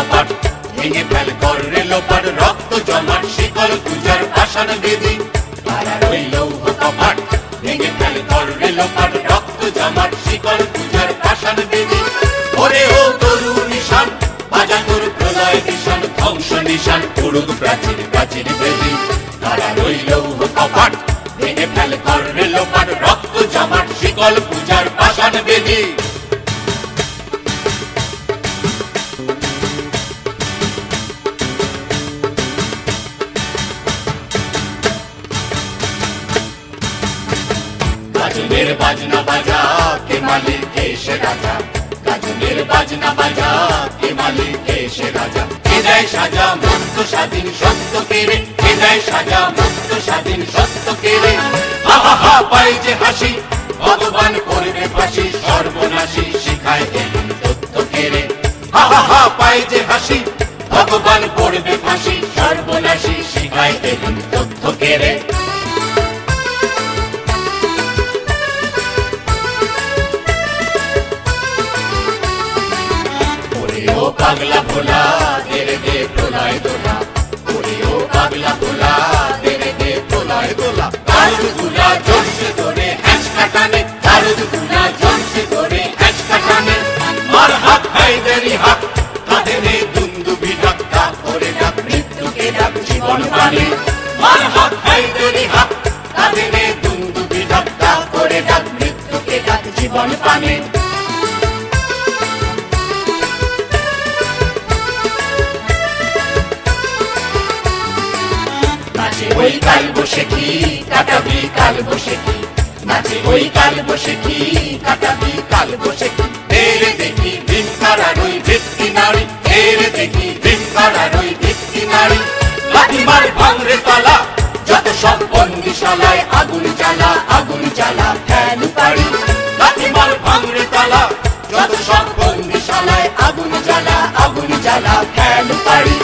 কপাট ভেঙে ফেল কর লোপাট রক্ত জমাট শিকল পূজার পাষাণ বেদি তারার ওই লৌহ কপাট ভেঙে ফেল কর লোপাট রক্ত জমাট শিকল পূজার পাষাণ বেদি ওরে ও তরু নিশান বাজা তোর প্রলয় নিশান ধ্বংস নিশান উড়ুক প্রাচীর প্রাচীর বেদি তারার ওই লৌহ কপাট ভেঙে ফেল কর লোপাট রক্ত জমাট শিকল পূজার পাষাণ বেদি গাজনের বাজনা বাজা কে মালিক কে সে রাজা গাজনের বাজনা বাজা কে মালিক কে সে রাজা কে দেয় সাজা মুক্ত স্বাধীন সত্য কেড়ে কে দেয় সাজা মুক্ত স্বাধীন সত্য কেড়ে হা হা হা পাই যে হাসি ভগবান করবে ফাঁসি সর্বনাশী শিখায় এমন তথ্য কেড়ে হা হা হা পাই যে হাসি ভগবান করবে ফাঁসি সর্বনাশী শিখায় এমন তথ্য কেড়ে ও পাগলা ভোলা দেরে দে প্রলয় দোলা ওরে ও পাগলা ভোলা দেরে দে প্রলয় দোলা দারুদ গুলা জোরসে ধরে হ্যাঁচ কাটানে দারুদ গুলা জোরসে ধরে হ্যাঁচ কাটানে মার হাত হায়দারি হাত কাঁধে নে দুন্দুভি ডাক ডাক করে ডাক মৃত্যুকে ডাক জীবন পানে মার হাত হায়দারি হাত কাঁধে নে দুন্দুভি ডাক ডাক করে ডাক মৃত্যুকে ডাক জীবন পানে ওই কাল বসে কি কাটাবি কাল বসে কি নাচে ওই কাল বসে কি কাটাবি কাল বসে কি তেরে দেখি ভিক্ষারার ওই ভিত্তি নারী তেরে দেখি ভিক্ষারার ওই ভিত্তি নারী লাঠি মার ভাঙরে তালা যত সব বন্দিশালায় আগুন জ্বালা ফেলু পারি লাঠি মার ভাঙরে তালা যত সব বন্দিশালায় আগুন জ্বালা ফেলু পারি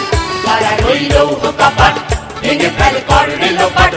তারা রইল কপাট ভেঙে ফেল কর লোপাট